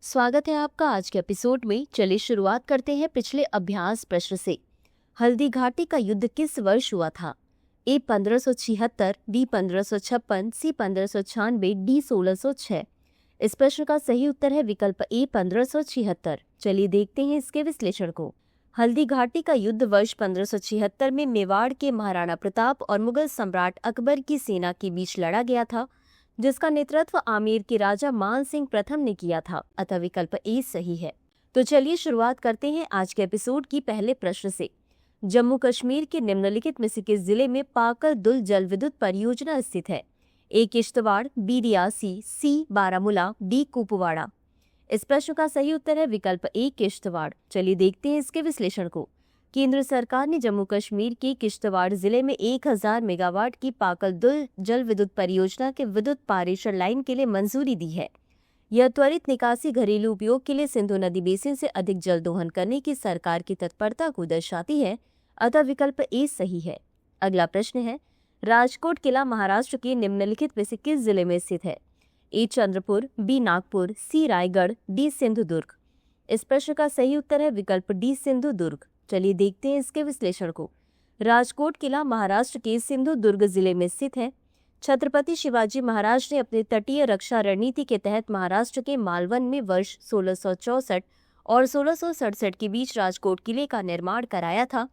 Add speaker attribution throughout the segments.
Speaker 1: स्वागत है आपका आज के एपिसोड में। चलिए शुरुआत करते हैं पिछले अभ्यास प्रश्न से। हल्दी घाटी का युद्ध किस वर्ष हुआ था? ए 1576, बी 1556, सी 1596, डी 1606। इस प्रश्न का सही उत्तर है विकल्प ए 1576। चलिए देखते हैं इसके विश्लेषण को। हल्दी घाटी का युद्ध वर्ष 1576 में मेवाड़ के महाराणा प्रताप और मुगल सम्राट अकबर की सेना के बीच लड़ा गया था, जिसका नेतृत्व आमेर के राजा मान सिंह प्रथम ने किया था। अतः विकल्प ए सही है। तो चलिए शुरुआत करते हैं आज के एपिसोड की पहले प्रश्न से। जम्मू कश्मीर के निम्नलिखित में से किस जिले में पाकल दुल जल विद्युत परियोजना स्थित है? ए किश्तवाड़, बी रियासी, सी बारामूला, डी कुपवाड़ा। इस प्रश्न का सही उत्तर है विकल्प ए किश्तवाड़। चलिए देखते हैं इसके विश्लेषण को। केंद्र सरकार ने जम्मू कश्मीर के किश्तवाड़ जिले में 1000 मेगावाट की पाकल दुल जल विद्युत परियोजना के विद्युत पारेषण लाइन के लिए मंजूरी दी है। यह त्वरित निकासी घरेलू उपयोग के लिए सिंधु नदी बेसिन से अधिक जल दोहन करने की सरकार की तत्परता को दर्शाती है। अतः विकल्प ए सही है। अगला प्रश्न है, राजकोट किला महाराष्ट्र के निम्नलिखित में से किस जिले में स्थित है? ए चंद्रपुर, बी नागपुर, सी रायगढ़, डी सिंधुदुर्ग। इस प्रश्न का सही उत्तर है विकल्प डी सिंधुदुर्ग। चलिए देखते हैं इसके विश्लेषण को। राजकोट किला महाराष्ट्र के सिंधुदुर्ग जिले में स्थित है। छत्रपति शिवाजी महाराज ने अपने तटीय रक्षा रणनीति के तहत महाराष्ट्र के मालवन में वर्ष 1664 और 1667 के बीच राजकोट किले का निर्माण कराया था।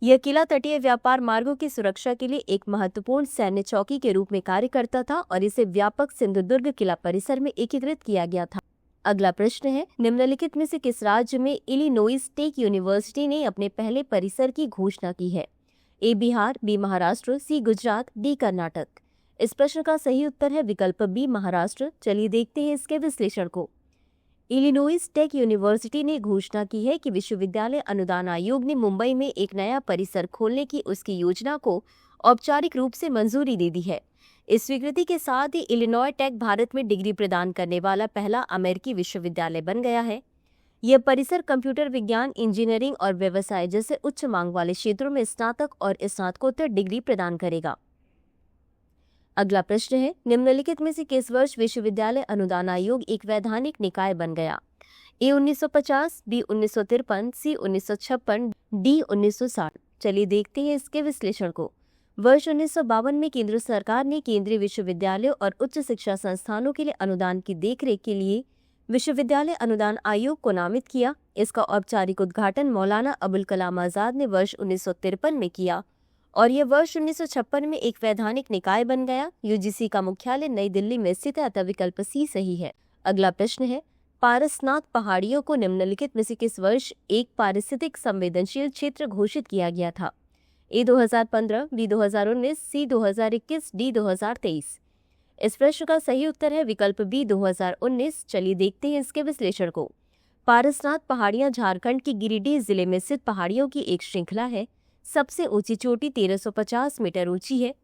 Speaker 1: यह किला तटीय व्यापार मार्गों की सुरक्षा के लिए एक महत्वपूर्ण सैन्य चौकी के रूप में कार्य करता था और इसे व्यापक सिंधुदुर्ग किला परिसर में एकीकृत किया गया था। अगला प्रश्न है, निम्नलिखित में से किस राज्य में इलिनोइस टेक यूनिवर्सिटी ने अपने पहले परिसर की घोषणा की है? ए बिहार, बी महाराष्ट्र, सी गुजरात, डी कर्नाटक। इस प्रश्न का सही उत्तर है विकल्प बी महाराष्ट्र। चलिए देखते हैं इसके विश्लेषण को। इलिनोइस टेक यूनिवर्सिटी ने घोषणा की है कि विश्वविद्यालय अनुदान आयोग ने मुंबई में एक नया परिसर खोलने की उसकी योजना को औपचारिक रूप से मंजूरी दे दी है। इस स्वीकृति के साथ ही इलिनॉय टेक भारत में डिग्री प्रदान करने वाला पहला अमेरिकी विश्वविद्यालय बन गया है। यह परिसर कंप्यूटर विज्ञान, इंजीनियरिंग और व्यवसाय जैसे उच्च मांग वाले क्षेत्रों में स्नातक और स्नातकोत्तर डिग्री प्रदान करेगा। अगला प्रश्न है, निम्नलिखित में से किस वर्ष विश्वविद्यालय अनुदान आयोग एक वैधानिक निकाय बन गया? ए 1950, बी 1953, सी 1956, डी 1960। चलिए देखते हैं इसके विश्लेषण को। वर्ष 1952 में केंद्र सरकार ने केंद्रीय विश्वविद्यालयों और उच्च शिक्षा संस्थानों के लिए अनुदान की देखरेख के लिए विश्वविद्यालय अनुदान आयोग को नामित किया। इसका औपचारिक उद्घाटन मौलाना अबुल कलाम आजाद ने वर्ष 1953 में किया और यह वर्ष 1956 में एक वैधानिक निकाय बन गया। यूजीसी का मुख्यालय नई दिल्ली में स्थित है। अतः विकल्प सी सही है। अगला प्रश्न है, पारसनाथ पहाड़ियों को निम्नलिखित में से किस वर्ष एक पारिस्थितिक संवेदनशील क्षेत्र घोषित किया गया था? ए 2015, बी 2019, सी 2021, डी 2023। इस प्रश्न का सही उत्तर है विकल्प बी 2019। चलिए देखते हैं इसके विश्लेषण को। पारसनाथ पहाड़ियां झारखंड की गिरिडीह जिले में स्थित पहाड़ियों की एक श्रृंखला है। सबसे ऊंची चोटी 1350 मीटर ऊंची है।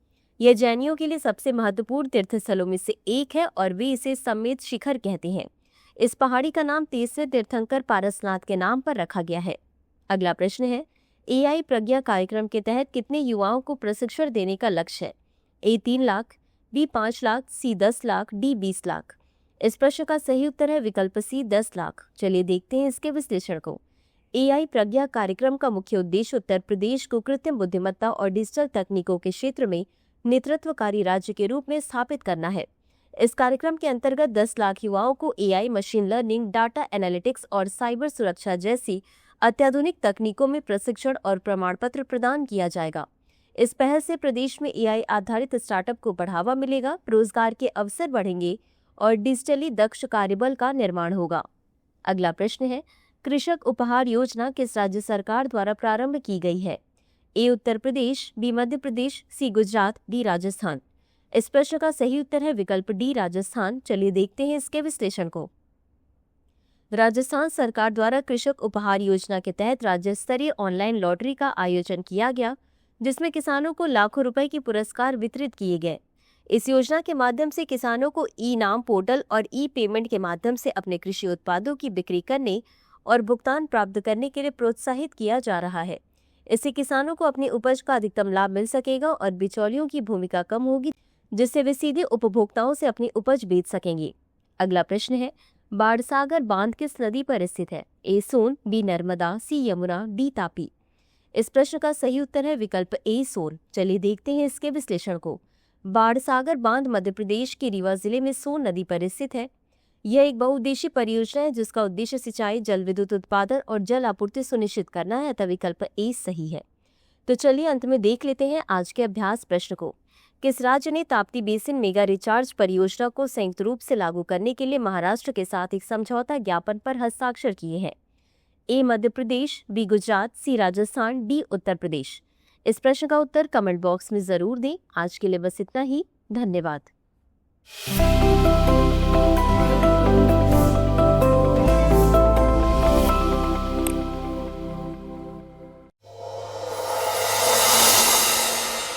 Speaker 1: यह जैनियों के लिए सबसे महत्वपूर्ण तीर्थस्थलों में से एक है और वे इसे समेत शिखर कहते हैं। इस पहाड़ी का नाम 23वें तीर्थंकर पारसनाथ के नाम पर रखा गया है। अगला प्रश्न है, एआई प्रज्ञा कार्यक्रम के तहत कितने युवाओं को प्रशिक्षण देने का लक्ष्य है? ए 3 लाख, बी 5 लाख, सी 10 लाख, डी 20 लाख। इस प्रश्न का सही उत्तर है विकल्प सी 10 लाख। चलिए देखते हैं इसके विश्लेषण को। एआई प्रज्ञा कार्यक्रम का मुख्य उद्देश्य उत्तर प्रदेश को कृत्रिम बुद्धिमत्ता और डिजिटल तकनीकों के क्षेत्र में नेतृत्वकारी राज्य के रूप में स्थापित करना है। इस कार्यक्रम के अंतर्गत 10 लाख युवाओं को AI, machine learning, data analytics और साइबर सुरक्षा जैसी अत्याधुनिक तकनीकों में प्रशिक्षण और प्रमाण पत्र प्रदान किया जाएगा। इस पहल से प्रदेश में एआई आधारित स्टार्टअप को बढ़ावा मिलेगा, रोजगार के अवसर बढ़ेंगे और डिजिटली दक्ष कार्यबल का निर्माण होगा। अगला प्रश्न है, कृषक उपहार योजना किस राज्य सरकार द्वारा प्रारंभ की गई है? ए उत्तर प्रदेश, बी मध्य प्रदेश, सी गुजरात, डी राजस्थान। इस प्रश्न का सही उत्तर है विकल्प डी राजस्थान। चलिए देखते हैं इसके विश्लेषण को। राजस्थान सरकार द्वारा कृषक उपहार योजना के तहत राज्य स्तरीय ऑनलाइन लॉटरी का आयोजन किया गया, जिसमें किसानों को लाखों रुपए के पुरस्कार वितरित किए गए। इस योजना के माध्यम से किसानों को ई नाम पोर्टल और ई पेमेंट के माध्यम से अपने कृषि उत्पादों की बिक्री करने और भुगतान प्राप्त करने के लिए प्रोत्साहित किया जा रहा है। इससे किसानों को अपनी उपज का अधिकतम लाभ मिल सकेगा और बिचौलियों की भूमिका कम होगी, जिससे वे सीधे उपभोक्ताओं से अपनी उपज बेच सकेंगे। अगला प्रश्न है, बाणसागर बांध किस नदी पर स्थित है? ए सोन, बी नर्मदा, सी यमुना, डी तापी। इस प्रश्न का सही उत्तर है विकल्प ए सोन। चलिए देखते हैं इसके विश्लेषण को। बाणसागर बांध मध्य प्रदेश के रीवा जिले में सोन नदी पर स्थित है। यह एक बहुउद्देशीय परियोजना है जिसका उद्देश्य सिंचाई, जल विद्युत उत्पादन और जल आपूर्ति सुनिश्चित करना है, अतः विकल्प ए सही है। तो चलिए अंत में देख लेते हैं आज के अभ्यास प्रश्न को। किस राज्य ने ताप्ती बेसिन मेगा रिचार्ज परियोजना को संयुक्त रूप से लागू करने के लिए महाराष्ट्र के साथ एक समझौता ज्ञापन पर हस्ताक्षर किए हैं? ए मध्य प्रदेश, बी गुजरात, सी राजस्थान, डी उत्तर प्रदेश। इस प्रश्न का उत्तर कमेंट बॉक्स में जरूर दें। आज के लिए बस इतना ही। धन्यवाद।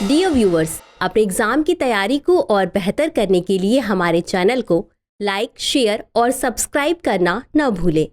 Speaker 2: डियर व्यूअर्स, अपने एग्जाम की तैयारी को और बेहतर करने के लिए हमारे चैनल को लाइक, शेयर और सब्सक्राइब करना न भूलें।